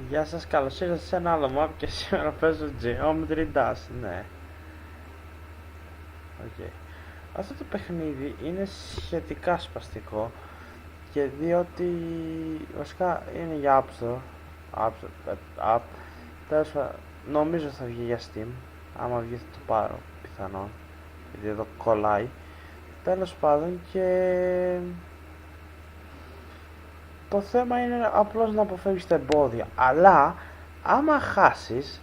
Γεια σας, καλώς ήρθατε σε ένα άλλο map και σήμερα παίζω Geometry Dash, ναι. Okay. Αυτό το παιχνίδι είναι σχετικά σπαστικό και διότι βασικά είναι για App Store, App, τέλος πάντων, νομίζω θα βγει για Steam, άμα βγει θα το πάρω, πιθανόν, γιατί εδώ κολλάει. Τέλος πάντων και το θέμα είναι απλώς να αποφεύγεις τα εμπόδια, αλλά άμα χάσεις,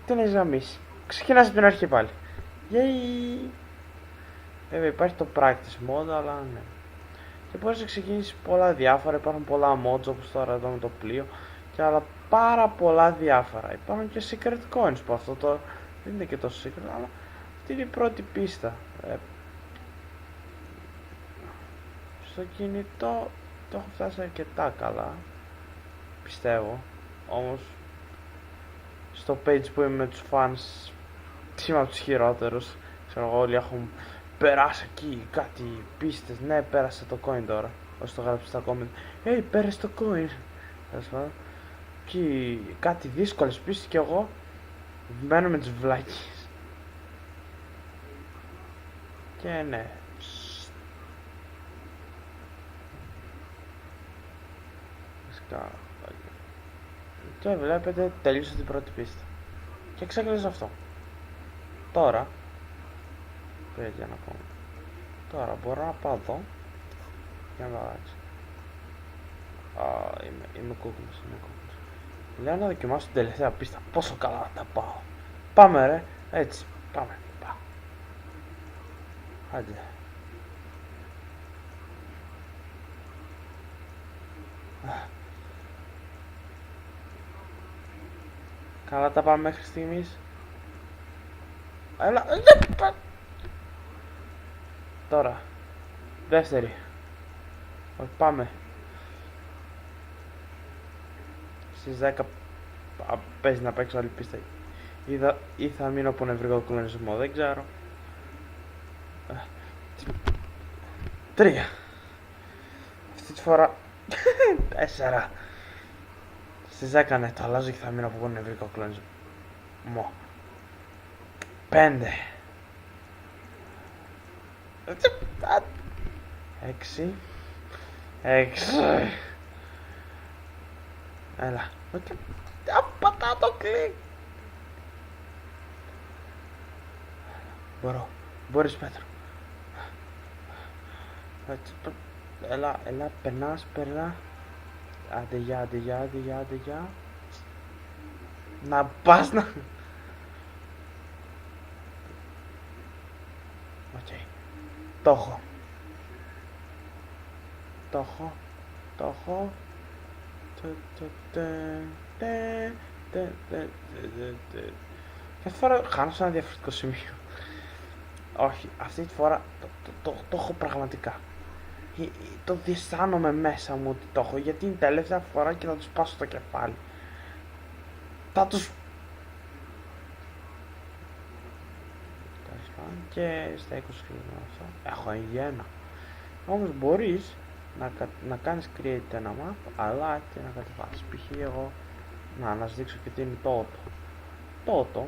την έχεις γαμίσει. Ξεκινάς από την αρχή πάλι. Yay! Βέβαια υπάρχει το practice mode, αλλά ναι. Και μπορείς να ξεκινήσεις πολλά διάφορα, υπάρχουν πολλά mods όπως τώρα εδώ με το πλοίο και άλλα πάρα πολλά διάφορα. Υπάρχουν και secret coins που αυτό το δεν είναι και το secret, αλλά αυτή είναι η πρώτη πίστα. Στο κινητό το έχω φτάσει αρκετά καλά, πιστεύω, όμως στο page που είμαι με τους fans είμαι από τους χειρότερους. Ξέρω εγώ, όλοι έχουν περάσει εκεί κάτι πίστες. Ναι, πέρασε το coin τώρα. Όσοι το γράψει στα comment, πέρασε το coin. Τέλος πάντων, και κάτι δύσκολες πίστες και εγώ μένω με τις βλάκες. Και ναι, φυσικά. Και βλέπετε, τελείωσα την πρώτη πίστα και ξεκλείζω αυτό. Τώρα για να πούμε, τώρα μπορώ να πάω εδώ για να αλλάξει. Είμαι κούκλος. Λέω να δοκιμάσω την τελευταία πίστα, πόσο καλά τα πάω. Πάμε ρε, έτσι, πάμε. Άντε. Καλά τα πάμε μέχρι στιγμής. Έλα. Τώρα. Δεύτερη. Όχι, πάμε. Στις 10 παίζει να παίξω άλλη πίστα. Ή θα μείνω από νευρικό κλονισμό, δεν ξέρω. 3. Αυτή τη φορά 4. Στις 10 ναι, το αλλάζω και θα μείνω από νευρικό κλονισμό. 5. 6. Έλα. Πατάω το κλικ. Μπορείς Πέτρο. Έλα, περνά. Άντε για. Να πας να... Οκ. Το έχω. Και αυτή τη φορά χάνω σε ένα διαφορετικό σημείο. Όχι, αυτή τη φορά το έχω πραγματικά. Το διαισθάνομαι μέσα μου ότι το έχω, γιατί είναι η τελευταία φορά και θα τους πάσω το κεφάλι. Θα τους... Και στα 20 χρόνια αυτό έχω γένα. Όμως μπορείς να κάνεις create ένα map, αλλά και να κατεβάσεις. Π.χ. εγώ να σας δείξω και τι είναι το auto.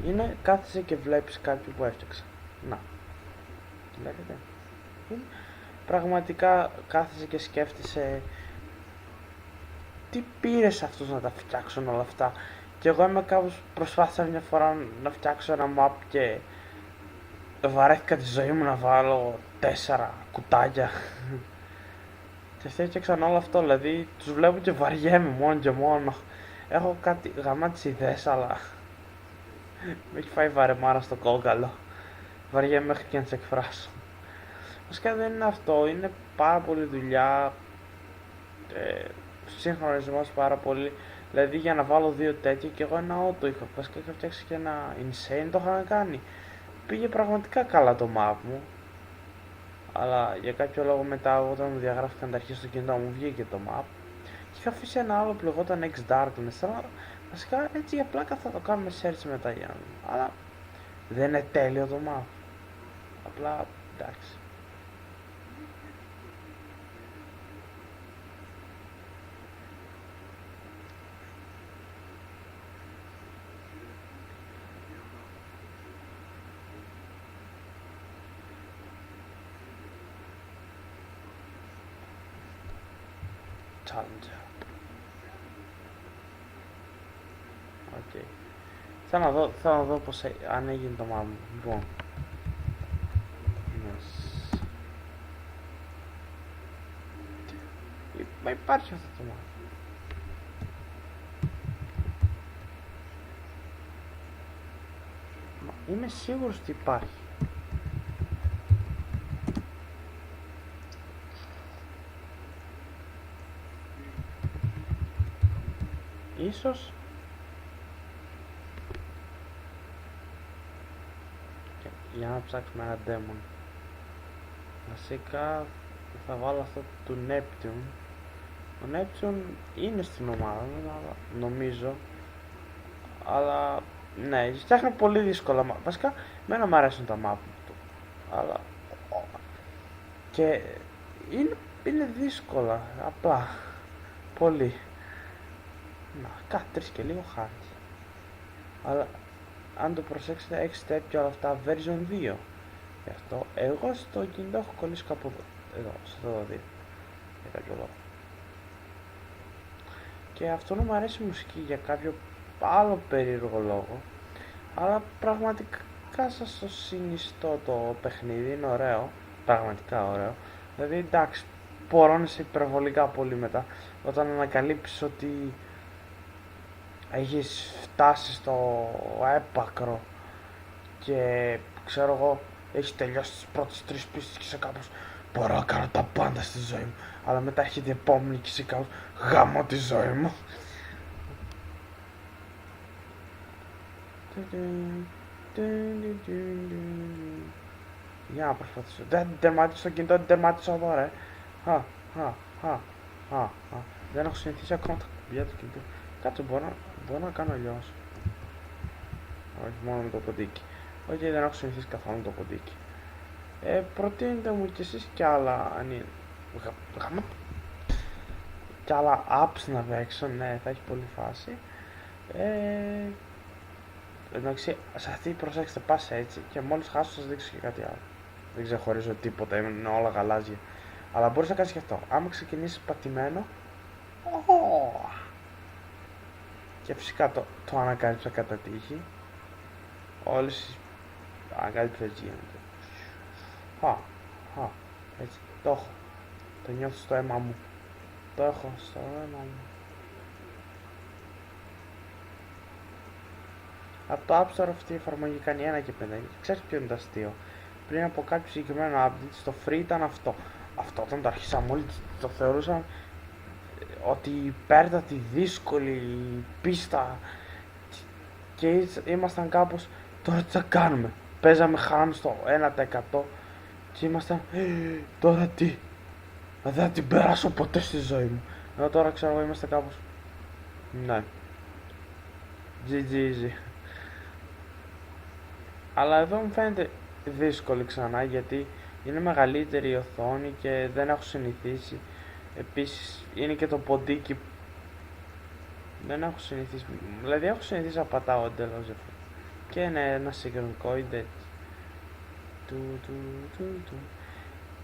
Είναι κάθεσαι και βλέπεις κάτι που έφτιαξα. Να, βλέπετε. Πραγματικά κάθεσαι και σκέφτεσαι τι πήρες αυτούς να τα φτιάξουν όλα αυτά. Και εγώ είμαι κάπως, προσπάθησα μια φορά να φτιάξω ένα map και βαρέθηκα τη ζωή μου να βάλω 4 κουτάκια. Και φτιάξαν όλο αυτό, δηλαδή τους βλέπω και βαριέμαι μόνο και μόνο. Έχω κάτι γαμάτες ιδέες, αλλά με έχει φάει βαρεμάρα στο κόκαλο. Βαριέμαι μέχρι και να τις εκφράσω. Βασικά δεν είναι αυτό, είναι πάρα πολύ δουλειά, συγχρονισμός πάρα πολύ. Δηλαδή για να βάλω 2 τέτοια και εγώ ένα auto είχα. Βασικά είχα φτιάξει και ένα insane, το είχα κάνει. Πήγε πραγματικά καλά το map μου. Αλλά για κάποιο λόγο μετά όταν μου διαγράφηκαν τα αρχεία στο κινητό μου βγήκε το map. Και είχα αφήσει ένα άλλο που λεγόταν X Darkness. Αλλά βασικά έτσι για πλάκα θα το κάνουμε search μετά για να... Αλλά δεν είναι τέλειο το map. Απλά εντάξει. Challenger. Οκ. Θέλω να δω πως αν έγινε το μάμα μου. Λοιπόν. Yes. Μα υπάρχει αυτό το μάμα. Είμαι σίγουρος ότι υπάρχει. Ίσως για να ψάξουμε ένα demon. Βασικά θα βάλω αυτό του Neptune. Ο Neptune είναι στην ομάδα νομίζω. Αλλά ναι, φτιάχνει πολύ δύσκολα. Βασικά εμένα μου αρέσουν τα map του. Αλλά και είναι δύσκολα. Απλά πολύ. Να, κάτι 3 και λίγο χάρη. Αλλά αν το προσέξετε έχει step και όλα αυτά version 2. Γι' αυτό εγώ στο κινητό έχω κολλήσει κάπου εδώ, στο 2. Για κάποιο λόγο. Και αυτό να μου αρέσει η μουσική για κάποιο άλλο περίεργο λόγο. Αλλά πραγματικά σας το συνιστώ το παιχνίδι, είναι ωραίο. Πραγματικά ωραίο. Δηλαδή εντάξει, πορώνεσαι υπερβολικά πολύ μετά. Όταν ανακαλύψεις ότι έχεις φτάσει στο έπακρο και ξέρω εγώ έχεις τελειώσει τις πρώτες 3 πίστες και σε κάπως μπορώ να κάνω τα πάντα στη ζωή μου, αλλά μετά έχει την επόμενη και σε κάπως γάμω τη ζωή μου. Για να προσπαθήσω. Δεν τερμάτισα το κινητό, δεν τερμάτισα εδώ ρε. Δεν έχω συνηθίσει ακόμα τα κουμπιά του κινητού. Κάτσε, μπορώ να κάνω αλλιώς. Όχι, μόνο με το ποντίκι. Όχι, δεν έχω συνηθίσει καθόλου το ποντίκι. Προτείνετε μου κι εσείς κι άλλα, κι άλλα apps να παίξω, ναι, θα έχει πολύ φάση. Εντάξει, σε αυτή προσέξτε, πας έτσι και μόλις χάσω σας δείξω και κάτι άλλο. Δεν ξεχωρίζω τίποτα, είναι όλα γαλάζια. Αλλά μπορείς να κάνεις και αυτό. Άμα ξεκινήσεις πατημένο, και φυσικά το ανακάλυψα κατά τύχη. Όλες ανακάλυψα έτσι γίνεται. Έτσι, το έχω. Το νιώθω στο αίμα μου. Το έχω στο αίμα μου. Από το App Store αυτή η εφαρμογή κάνει 1 και 5. Ξέρεις ποιο είναι το αστείο? Πριν από κάποιο συγκεκριμένο update στο free ήταν αυτό. Αυτό όταν το αρχίσαμε όλοι το θεωρούσαν ότι υπέρτατη δύσκολη πίστα και ήμασταν κάπως τώρα τι θα κάνουμε. Παίζαμε, χάναμε στο 1% και ήμασταν τώρα τι, δεν θα την περάσω ποτέ στη ζωή μου. Ενώ τώρα ξέρω εγώ είμαστε κάπως ναι, GG easy. Αλλά εδώ μου φαίνεται δύσκολη ξανά γιατί είναι μεγαλύτερη η οθόνη και δεν έχω συνηθίσει. Επίσης είναι και το ποντίκι. Δεν έχω συνηθίσει. Δηλαδή έχω συνηθίσει να πατάω εντελώς. Και είναι ένα συγκρονικό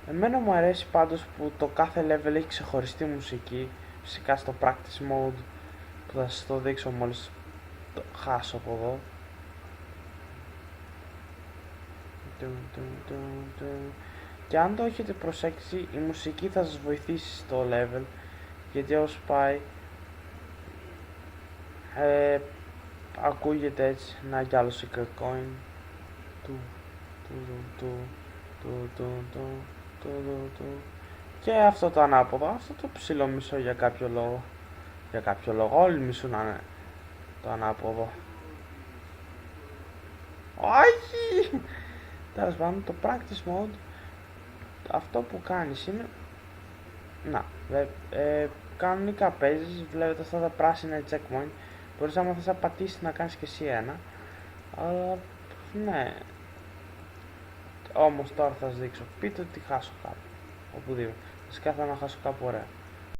Εμένα μου αρέσει πάντως που το κάθε level έχει ξεχωριστή μουσική. Φυσικά στο practice mode που θα σας το δείξω μόλις το χάσω από εδώ. Και αν το έχετε προσέξει, η μουσική θα σας βοηθήσει στο level, γιατί όσο πάει ακούγεται έτσι ένα κι άλλο secret coin και αυτό το ανάποδο, αυτό το ψηλό μισό για κάποιο λόγο, όλοι μισούν το ανάποδο. Όχι! Τέλος πάντων, το practice mode αυτό που κάνεις είναι κανονικά παίζεις, βλέπετε αυτά τα πράσινα checkpoint, μπορείς άμα θες να πατήσεις να κάνεις και εσύ ένα, αλλά ναι, όμως τώρα θα σας δείξω, πείτε ότι χάσω κάπου, οπουδήποτε, φυσικά θα να χάσω κάπου ωραία.